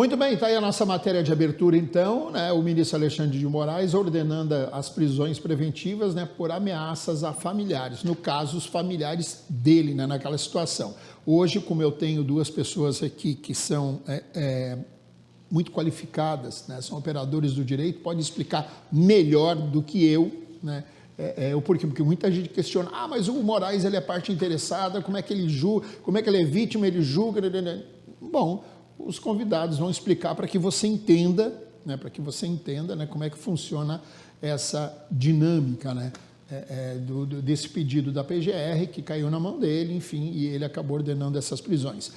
Muito bem, está aí a nossa matéria de abertura, então, né? O ministro Alexandre de Moraes ordenando as prisões preventivas, né, por ameaças a familiares, no caso, os familiares dele, né, naquela situação. Hoje, como eu tenho duas pessoas aqui que são muito qualificadas, né, são operadores do direito, podem explicar melhor do que eu, né, o porquê, porque muita gente questiona, mas o Moraes ele é parte interessada, como é que ele julga, como é que ele é vítima, ele julga, bom, os convidados vão explicar para que você entenda, né, como é que funciona essa dinâmica, né, desse pedido da PGR, que caiu na mão dele, enfim, e ele acabou ordenando essas prisões.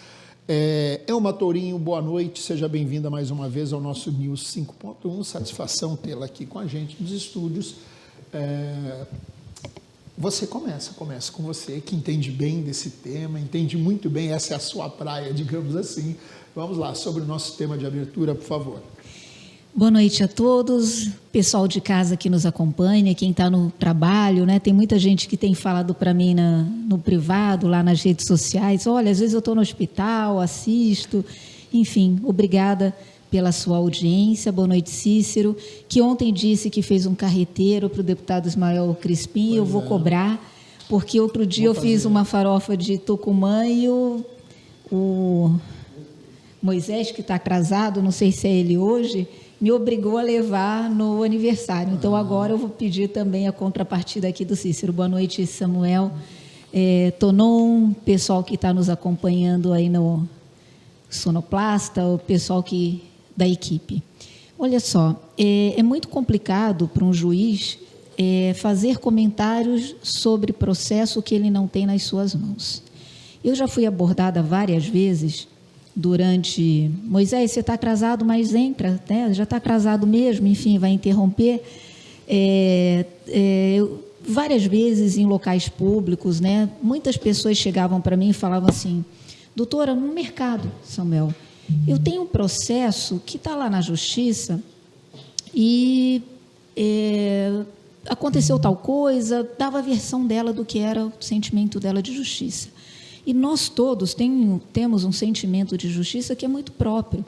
Elma Tourinho, boa noite, seja bem-vinda mais uma vez ao nosso News 5.1, satisfação tê-la aqui com a gente nos estúdios. Você começa com você, que entende bem desse tema, entende muito bem, essa é a sua praia, digamos assim. Vamos lá, sobre o nosso tema de abertura, por favor. Boa noite a todos, pessoal de casa que nos acompanha, quem está no trabalho, né? Tem muita gente que tem falado para mim no privado, lá nas redes sociais, olha, às vezes eu estou no hospital, assisto, enfim, obrigada pela sua audiência. Boa noite, Cícero, que ontem disse que fez um carreteiro para o deputado Ismael Crispim, eu vou cobrar, porque outro dia eu fiz uma farofa de Tucumã e o Moisés, que está atrasado, não sei se é ele hoje, me obrigou a levar no aniversário. Então, agora eu vou pedir também a contrapartida aqui do Cícero. Boa noite, Samuel, Tonon, pessoal que está nos acompanhando aí no Sonoplasta, o pessoal da equipe. Olha só, é muito complicado para um juiz fazer comentários sobre processo que ele não tem nas suas mãos. Eu já fui abordada várias vezes durante... Moisés, você está atrasado, mas entra, né? Já está atrasado mesmo, enfim, vai interromper. Várias vezes em locais públicos, né? Muitas pessoas chegavam para mim e falavam assim, doutora, no mercado, Samuel, eu tenho um processo que está lá na justiça e aconteceu tal coisa, dava a versão dela do que era o sentimento dela de justiça. E nós todos temos um sentimento de justiça que é muito próprio,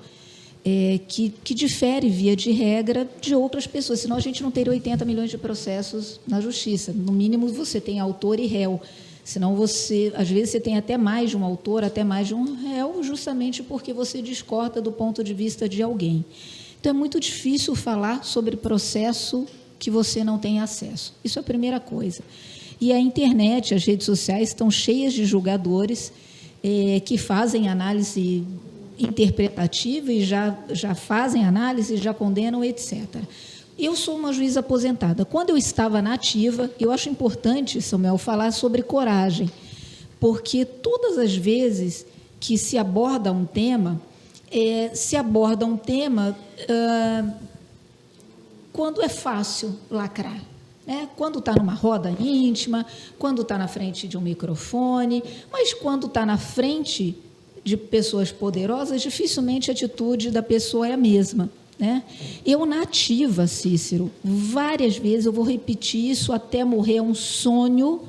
que difere, via de regra, de outras pessoas, senão a gente não teria 80 milhões de processos na justiça. No mínimo, você tem autor e réu, senão às vezes você tem até mais de um autor, até mais de um réu, justamente porque você discorda do ponto de vista de alguém. Então, é muito difícil falar sobre processo que você não tem acesso. Isso é a primeira coisa. E a internet, as redes sociais estão cheias de julgadores que fazem análise interpretativa e já fazem análise, já condenam, etc. Eu sou uma juíza aposentada. Quando eu estava na ativa, eu acho importante, Samuel, falar sobre coragem, porque todas as vezes que se aborda um tema, quando é fácil lacrar. Quando está numa roda íntima, quando está na frente de um microfone, mas quando está na frente de pessoas poderosas, dificilmente a atitude da pessoa é a mesma. Eu, na ativa, Cícero, várias vezes, eu vou repetir isso até morrer, é um sonho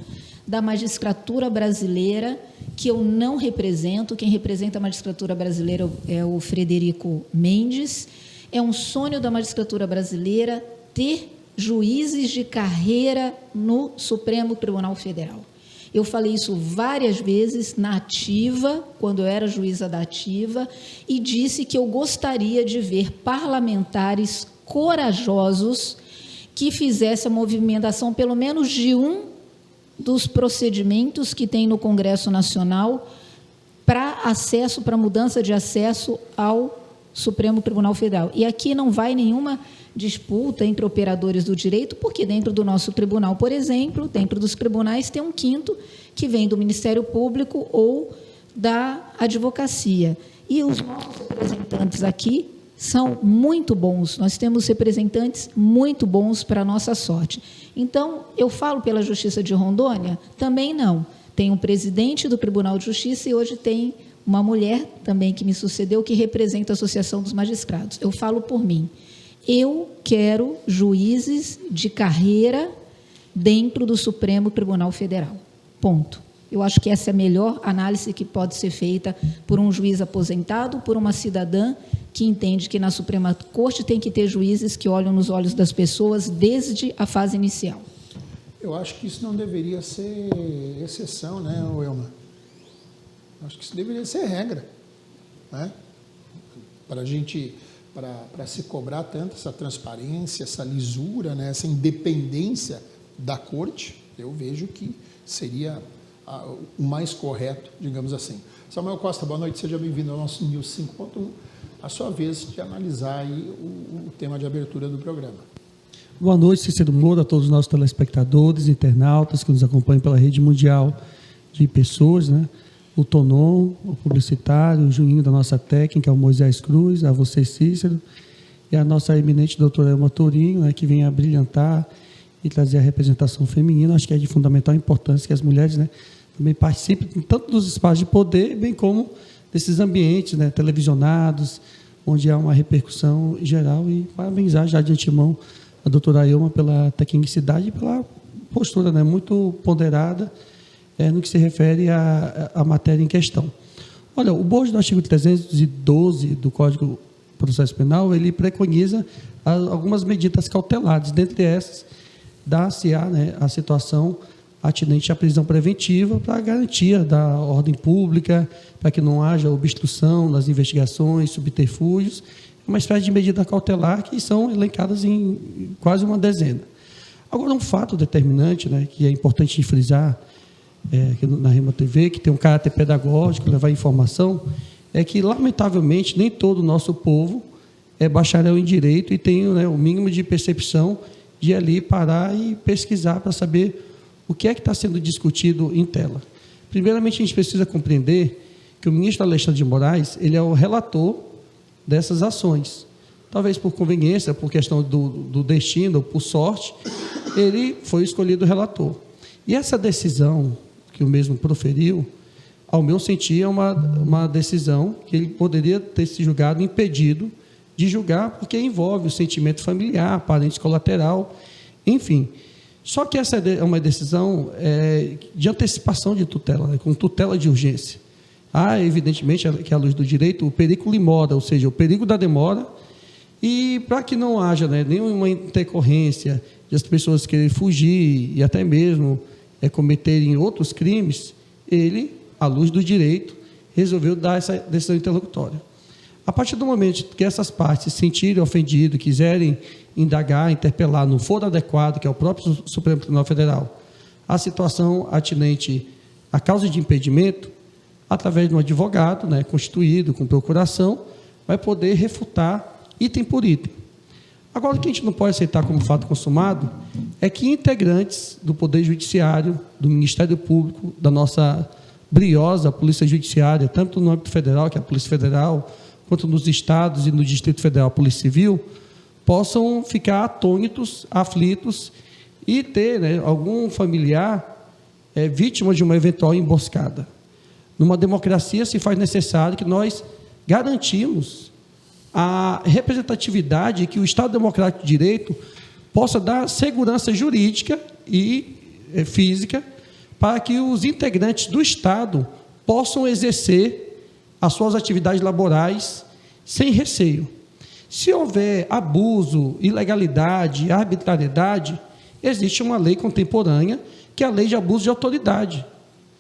da magistratura brasileira, que eu não represento, quem representa a magistratura brasileira é o Frederico Mendes, é um sonho da magistratura brasileira ter juízes de carreira no Supremo Tribunal Federal. Eu falei isso várias vezes na ativa, quando eu era juíza da ativa, e disse que eu gostaria de ver parlamentares corajosos que fizessem a movimentação, pelo menos de um dos procedimentos que tem no Congresso Nacional para mudança de acesso ao Supremo Tribunal Federal. E aqui não vai nenhuma disputa entre operadores do direito, porque dentro do nosso tribunal, por exemplo, dentro dos tribunais tem um quinto que vem do Ministério Público ou da advocacia. E os nossos representantes aqui são muito bons, nós temos representantes muito bons para a nossa sorte. Então, eu falo pela Justiça de Rondônia? Também não. Tem um presidente do Tribunal de Justiça e hoje tem uma mulher também que me sucedeu, que representa a Associação dos Magistrados. Eu falo por mim. Eu quero juízes de carreira dentro do Supremo Tribunal Federal. Ponto. Eu acho que essa é a melhor análise que pode ser feita por um juiz aposentado, por uma cidadã que entende que na Suprema Corte tem que ter juízes que olham nos olhos das pessoas desde a fase inicial. Eu acho que isso não deveria ser exceção, né, Wilma? Acho que isso deveria ser regra, né? Para se cobrar tanto essa transparência, essa lisura, né, essa independência da corte, eu vejo que seria o mais correto, digamos assim. Samuel Costa, boa noite, seja bem-vindo ao nosso News 5.1, a sua vez de analisar aí o tema de abertura do programa. Boa noite, Cícero Moura, a todos os nossos telespectadores, internautas que nos acompanham pela rede mundial de pessoas, né? O Tonon, o publicitário, o Juninho da nossa técnica, o Moisés Cruz, a você, Cícero, e a nossa eminente doutora Elma Tourinho, né, que vem a brilhantar e trazer a representação feminina. Acho que é de fundamental importância que as mulheres, né, também participem tanto dos espaços de poder, bem como desses ambientes, né, televisionados, onde há uma repercussão geral. E parabenizar já de antemão a doutora Elma pela tecnicidade e pela postura, né, muito ponderada no que se refere à matéria em questão. Olha, o bojo do artigo 312 do Código de Processo Penal, ele preconiza algumas medidas cautelares, dentre essas, dá-se-á, né, a situação atinente à prisão preventiva para a garantia da ordem pública, para que não haja obstrução nas investigações, subterfúgios, uma espécie de medida cautelar que são elencadas em quase uma dezena. Agora, um fato determinante, né, que é importante frisar, aqui na Rema TV, que tem um caráter pedagógico, levar informação, é que, lamentavelmente, nem todo o nosso povo é bacharel em direito e tem, né, o mínimo de percepção de ali parar e pesquisar para saber o que é que está sendo discutido em tela. Primeiramente, a gente precisa compreender que o ministro Alexandre de Moraes, ele é o relator dessas ações. Talvez por conveniência, por questão do destino, ou por sorte, ele foi escolhido relator. E essa decisão que o mesmo proferiu, ao meu sentir, é uma decisão que ele poderia ter se julgado impedido de julgar, porque envolve o sentimento familiar, parente colateral, enfim. Só que essa é uma decisão de antecipação de tutela, né, com tutela de urgência. Há, evidentemente, que à luz do direito, o perigo limora, ou seja, o perigo da demora, e para que não haja, né, nenhuma intercorrência de as pessoas quererem fugir e até mesmo cometerem outros crimes, ele, à luz do direito, resolveu dar essa decisão interlocutória. A partir do momento que essas partes se sentirem ofendidas, quiserem indagar, interpelar, não for adequado, que é o próprio Supremo Tribunal Federal, a situação atinente à causa de impedimento, através de um advogado, né, constituído, com procuração, vai poder refutar item por item. Agora, o que a gente não pode aceitar como fato consumado é que integrantes do Poder Judiciário, do Ministério Público, da nossa briosa Polícia Judiciária, tanto no âmbito federal, que é a Polícia Federal, quanto nos estados e no Distrito Federal, a Polícia Civil, possam ficar atônitos, aflitos e ter, né, algum familiar vítima de uma eventual emboscada. Numa democracia se faz necessário que nós garantimos a representatividade, que o Estado Democrático de Direito possa dar segurança jurídica e física para que os integrantes do Estado possam exercer as suas atividades laborais sem receio. Se houver abuso, ilegalidade, arbitrariedade, existe uma lei contemporânea, que é a lei de abuso de autoridade.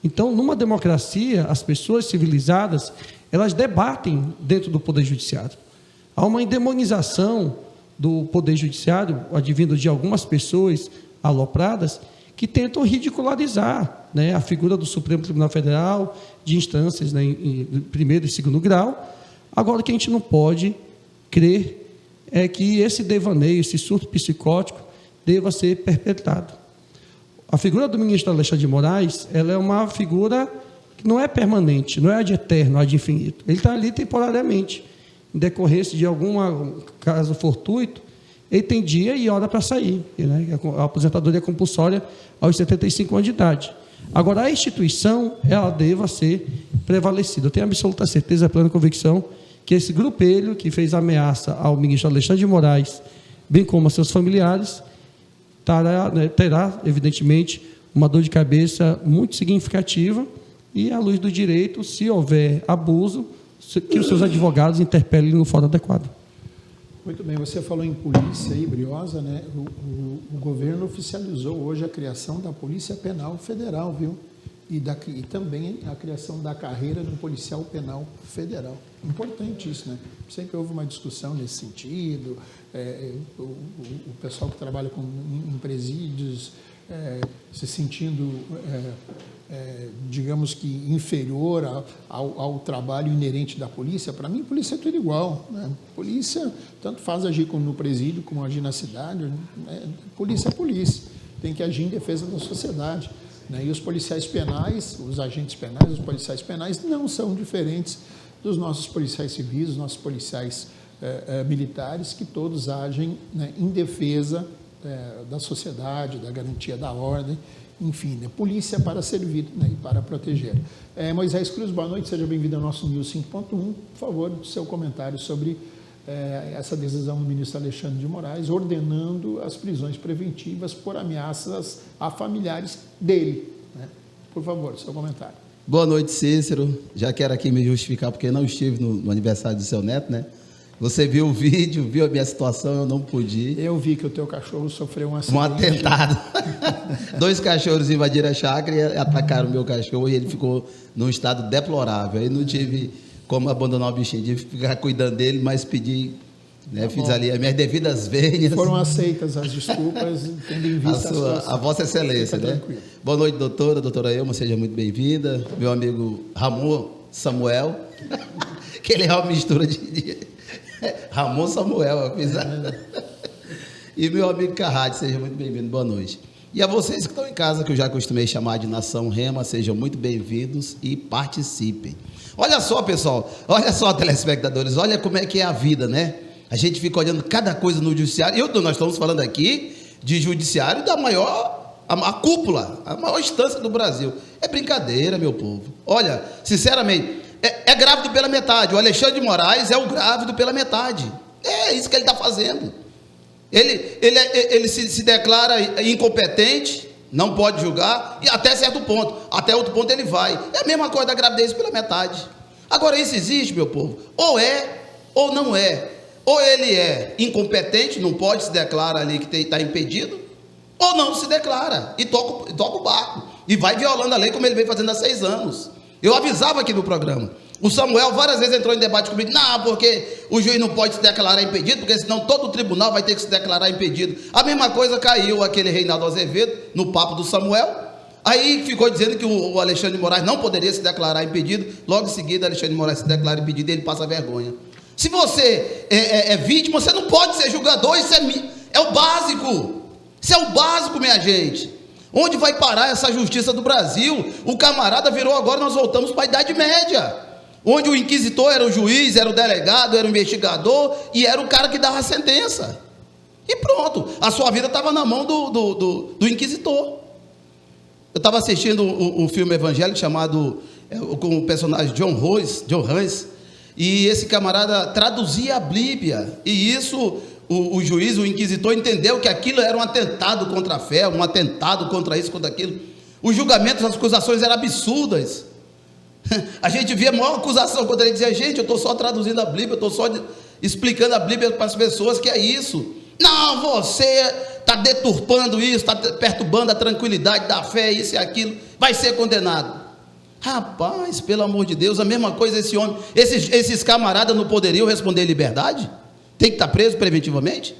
Então, numa democracia, as pessoas civilizadas, elas debatem dentro do Poder Judiciário. Há uma endemonização do Poder Judiciário, advindo de algumas pessoas alopradas, que tentam ridicularizar, né, a figura do Supremo Tribunal Federal, de instâncias, né, em primeiro e segundo grau. Agora, o que a gente não pode crer é que esse devaneio, esse surto psicótico, deva ser perpetrado. A figura do ministro Alexandre de Moraes, ela é uma figura que não é permanente, não é ad eterno, ad infinito. Ele está ali temporariamente. Em decorrência de algum caso fortuito, ele tem dia e hora para sair, né? A aposentadoria compulsória aos 75 anos de idade. Agora, a instituição, ela deva ser prevalecida. Eu tenho absoluta certeza, plena convicção, que esse grupelho que fez ameaça ao ministro Alexandre de Moraes, bem como a seus familiares, terá, evidentemente, uma dor de cabeça muito significativa e, à luz do direito, se houver abuso, que os seus advogados interpelem no fórum adequado. Muito bem, você falou em polícia aí, Briosa, né? O governo oficializou hoje a criação da Polícia Penal Federal, viu? E também a criação da carreira do policial penal federal. Importante isso, né? Sempre houve uma discussão nesse sentido, o pessoal que trabalha em presídios se sentindo, digamos que, inferior ao trabalho inerente da polícia. Para mim, polícia é tudo igual, né? Polícia, tanto faz agir como no presídio, como agir na cidade, né? Polícia é polícia, tem que agir em defesa da sociedade. E os policiais penais, os agentes penais, os policiais penais não são diferentes dos nossos policiais civis, dos nossos policiais militares, que todos agem, né, em defesa da sociedade, da garantia da ordem, enfim, né, polícia para servir, né, e para proteger. Moisés Cruz, boa noite, seja bem-vindo ao nosso News 5.1. Por favor, seu comentário sobre essa decisão do ministro Alexandre de Moraes, ordenando as prisões preventivas por ameaças a familiares dele, né? Por favor, seu comentário. Boa noite, Cícero. Já quero aqui me justificar, porque não estive no aniversário do seu neto, né? Você viu o vídeo, viu a minha situação, eu não pude. Eu vi que o teu cachorro sofreu um acidente. Um atentado. 2 cachorros invadiram a chácara e atacaram o meu cachorro, e ele ficou num estado deplorável. Aí não tive como abandonar o bichinho, de ficar cuidando dele, mas pedi, né, fiz ali as minhas devidas vênias. Foram aceitas as desculpas, tendo em vista a Vossa Excelência, né? Tranquilo. Boa noite, doutora Elma, seja muito bem-vinda. Meu amigo Ramon Samuel, que ele é uma mistura de Ramon Samuel, eu fiz e meu amigo Carrade, seja muito bem-vindo, boa noite. E a vocês que estão em casa, que eu já costumei chamar de Nação Rema, sejam muito bem-vindos e participem. Olha só, pessoal, olha só, telespectadores, olha como é que é a vida, né? A gente fica olhando cada coisa no judiciário. Nós estamos falando aqui de judiciário da maior, a cúpula, a maior instância do Brasil. É brincadeira, meu povo. Olha, sinceramente, é grávido pela metade. O Alexandre de Moraes é o grávido pela metade. É isso que ele está fazendo. Ele se declara incompetente, não pode julgar, e até certo ponto. Até outro ponto ele vai. É a mesma coisa da gravidez pela metade. Agora, isso existe, meu povo? Ou é, ou não é. Ou ele é incompetente, não pode se declarar ali que está impedido, ou não se declara e toca o barco. E vai violando a lei como ele vem fazendo há 6 anos. Eu avisava aqui no programa. O Samuel várias vezes entrou em debate comigo. Não, porque o juiz não pode se declarar impedido, porque senão todo o tribunal vai ter que se declarar impedido. A mesma coisa caiu aquele Reinaldo Azevedo no papo do Samuel. Aí ficou dizendo que o Alexandre de Moraes não poderia se declarar impedido. Logo em seguida, Alexandre de Moraes se declara impedido e ele passa vergonha. Se você é vítima, você não pode ser julgador. Isso é o básico. Isso é o básico, minha gente. Onde vai parar essa justiça do Brasil? O camarada virou agora, nós voltamos para a Idade Média, onde o inquisitor era o juiz, era o delegado, era o investigador e era o cara que dava a sentença. E pronto, a sua vida estava na mão do inquisitor. Eu estava assistindo um filme evangélico chamado, com o personagem John Hans, e esse camarada traduzia a Bíblia, e isso o juiz, o inquisitor, entendeu que aquilo era um atentado contra a fé, um atentado contra isso, contra aquilo. Os julgamentos, as acusações eram absurdas. A gente via a maior acusação quando ele dizia: gente, eu estou só traduzindo a Bíblia, eu estou só explicando a Bíblia para as pessoas, que é isso. Não, você está deturpando isso, está perturbando a tranquilidade da fé, isso e aquilo, vai ser condenado. Rapaz, pelo amor de Deus, a mesma coisa esse homem, esses camaradas não poderiam responder liberdade? Tem que estar preso preventivamente?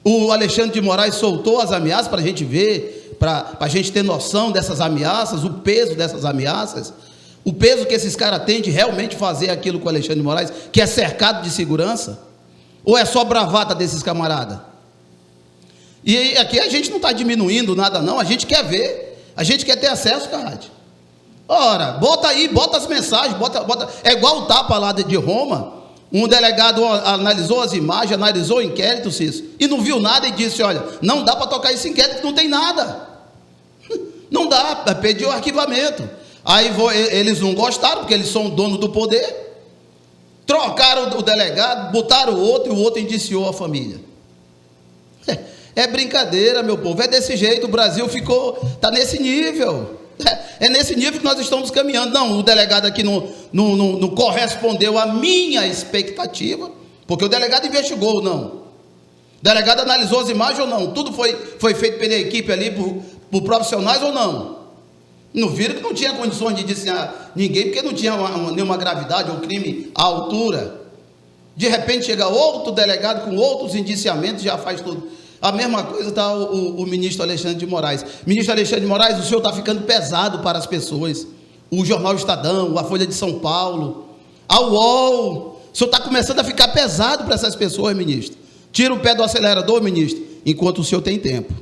O Alexandre de Moraes soltou as ameaças para a gente ver, para a gente ter noção dessas ameaças, o peso dessas ameaças, o peso que esses caras têm de realmente fazer aquilo com o Alexandre de Moraes, que é cercado de segurança, ou é só bravata desses camaradas? E aqui a gente não está diminuindo nada não, a gente quer ver, a gente quer ter acesso, Carrade. Ora, bota aí, bota as mensagens, bota, é igual o tapa lá de Roma. Um delegado analisou as imagens, analisou o inquérito, Cícero, e não viu nada e disse: olha, não dá para tocar esse inquérito, não tem nada. Não dá, pediu arquivamento. Aí eles não gostaram, porque eles são dono do poder, trocaram o delegado, botaram o outro, e o outro indiciou a família. É brincadeira, meu povo, é desse jeito, o Brasil está nesse nível. É nesse nível que nós estamos caminhando. Não, o delegado aqui não correspondeu à minha expectativa, porque o delegado investigou ou não. O delegado analisou as imagens ou não. Tudo foi feito pela equipe ali, por profissionais ou não. Não viram que não tinha condições de indiciar ninguém, porque não tinha nenhuma gravidade ou crime à altura. De repente chega outro delegado com outros indiciamentos, já faz tudo. A mesma coisa está o ministro Alexandre de Moraes. Ministro Alexandre de Moraes, o senhor está ficando pesado para as pessoas. O Jornal Estadão, a Folha de São Paulo, a UOL. O senhor está começando a ficar pesado para essas pessoas, ministro. Tira o pé do acelerador, ministro, enquanto o senhor tem tempo.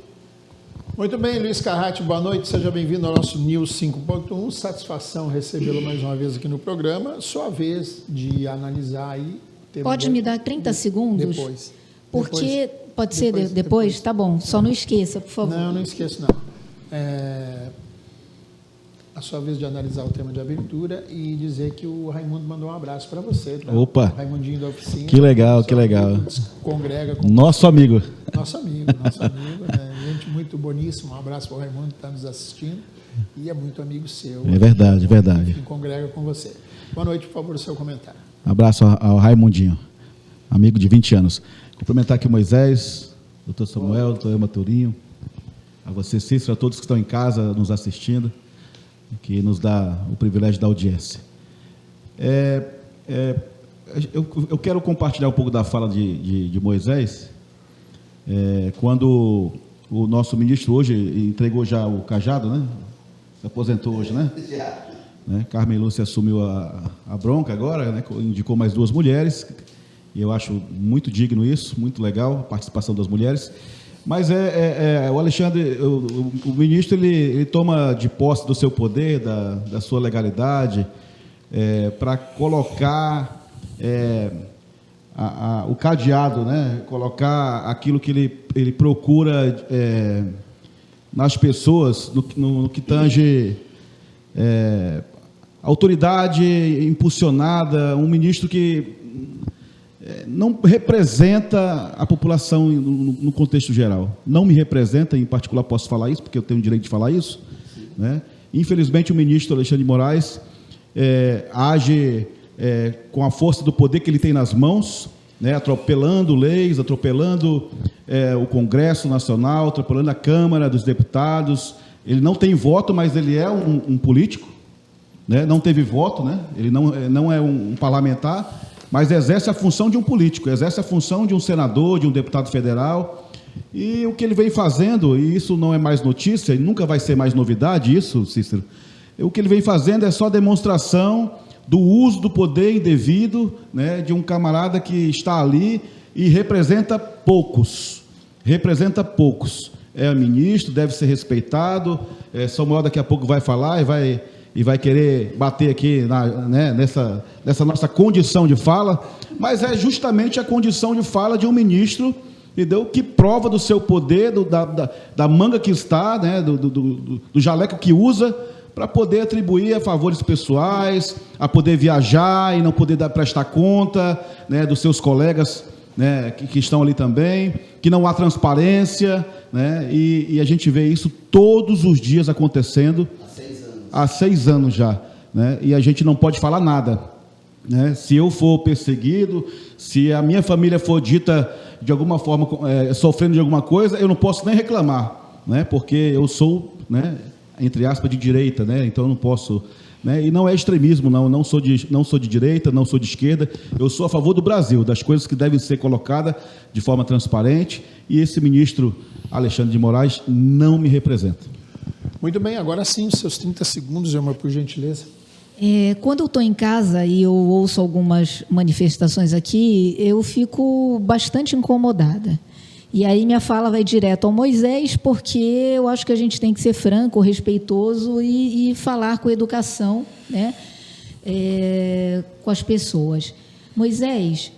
Muito bem, Luiz Carrati, boa noite, seja bem-vindo ao nosso News 5.1, satisfação recebê-lo mais uma vez aqui no programa, sua vez de analisar aí. Pode me dar 30 segundos? Depois. Porque, pode ser depois? Tá bom, só não esqueça, por favor. Não esqueço não. A sua vez de analisar o tema de abertura e dizer que o Raimundo mandou um abraço para você. Tá? Opa! O Raimundinho da oficina. Que legal, que legal. Congrega com Nosso amigo. Nosso amigo, né? Gente muito boníssimo. Um abraço para o Raimundo que está nos assistindo e é muito amigo seu. É verdade, verdade. Que congrega com você. Boa noite, por favor, o seu comentário. Abraço ao Raimundinho, amigo de 20 anos. Cumprimentar aqui o Moisés, doutor Samuel, doutor Elma Tourinho, a você, Cícero, a todos que estão em casa nos assistindo, que nos dá o privilégio da audiência. Eu quero compartilhar um pouco da fala de Moisés, quando o nosso ministro hoje entregou já o cajado, né? Se aposentou hoje, né? Carmen Lúcia assumiu a bronca agora, né? Indicou mais 2 mulheres, e eu acho muito digno isso, muito legal a participação das mulheres. Mas o Alexandre, o ministro, ele toma de posse do seu poder, da sua legalidade, para colocar o cadeado, né? Colocar aquilo que ele procura nas pessoas, no que tange autoridade impulsionada, um ministro que não representa a população no contexto geral. Não me representa, em particular posso falar isso, porque eu tenho o direito de falar isso, né? Infelizmente o ministro Alexandre de Moraes age com a força do poder que ele tem nas mãos, né? Atropelando leis, atropelando o Congresso Nacional, atropelando a Câmara dos Deputados. Ele não tem voto, mas ele é um político, né? Não teve voto, né? Ele não é um parlamentar, mas exerce a função de um político, exerce a função de um senador, de um deputado federal. E o que ele vem fazendo, e isso não é mais notícia, e nunca vai ser mais novidade isso, Cícero, o que ele vem fazendo é só demonstração do uso do poder indevido, né, de um camarada que está ali e representa poucos. É ministro, deve ser respeitado. Samuel daqui a pouco vai falar e vai querer bater aqui nessa nossa condição de fala, mas é justamente a condição de fala de um ministro, entendeu? Que prova do seu poder, da manga que está, né? do jaleco que usa, para poder atribuir a favores pessoais, a poder viajar e não poder prestar conta, né, dos seus colegas, né, que estão ali também, que não há transparência, né, e a gente vê isso todos os dias acontecendo. Há 6 anos já, né? E a gente não pode falar nada, né? Se eu for perseguido, se a minha família for dita de alguma forma, sofrendo de alguma coisa, eu não posso nem reclamar, né? Porque eu sou, né, entre aspas, de direita, né? Então eu não posso, né? E não é extremismo, não sou de direita, não sou de esquerda, eu sou a favor do Brasil, das coisas que devem ser colocadas de forma transparente, e esse ministro Alexandre de Moraes não me representa. Muito bem, agora sim, seus 30 segundos, Elma, por gentileza. Quando eu estou em casa e eu ouço algumas manifestações aqui, eu fico bastante incomodada. E aí minha fala vai direto ao Moisés, porque eu acho que a gente tem que ser franco, respeitoso e falar com educação, né? Com as pessoas. Moisés,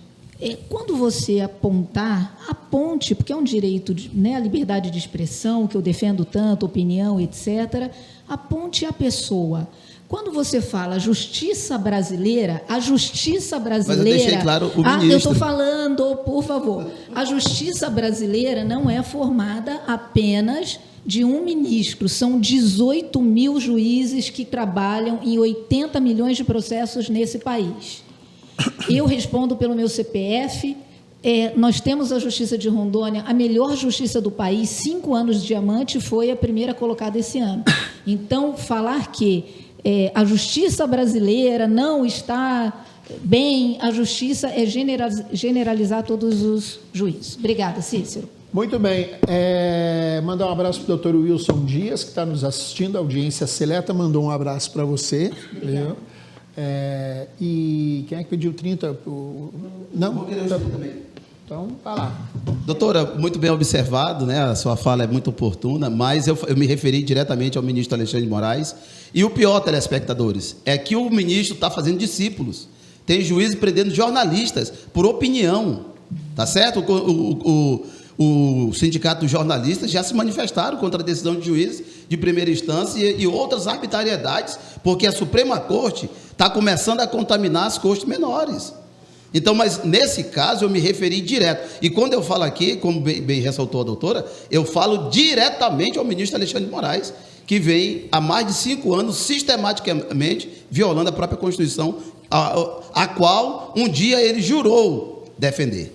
quando você apontar, aponte, porque é um direito, né, a liberdade de expressão, que eu defendo tanto, opinião, etc., aponte a pessoa. Quando você fala justiça brasileira, a justiça brasileira... Mas eu deixei claro o ministro. Eu estou falando, por favor. A justiça brasileira não é formada apenas de um ministro. São 18 mil juízes que trabalham em 80 milhões de processos nesse país. Eu respondo pelo meu CPF. Nós temos a Justiça de Rondônia, a melhor justiça do país, 5 anos de diamante, foi a primeira colocada esse ano. Então, falar que a justiça brasileira não está bem, a justiça é generalizar todos os juízes. Obrigada, Cícero. Muito bem. Mandar um abraço para o doutor Wilson Dias, que está nos assistindo, a audiência seleta, mandou um abraço para você. Viu? E quem é que pediu 30? Não? Vou querer ajudar também. Então, vai lá. Doutora, muito bem observado, né? A sua fala é muito oportuna, mas eu me referi diretamente ao ministro Alexandre de Moraes. E o pior, telespectadores, é que o ministro está fazendo discípulos. Tem juízes prendendo jornalistas por opinião, tá certo? O sindicato dos jornalistas já se manifestaram contra a decisão de juízes de primeira instância e outras arbitrariedades, porque a Suprema Corte está começando a contaminar as cortes menores. Então, mas nesse caso eu me referi direto. E quando eu falo aqui, como bem ressaltou a doutora, eu falo diretamente ao ministro Alexandre de Moraes, que vem há mais de 5 anos sistematicamente violando a própria Constituição, a qual um dia ele jurou defender.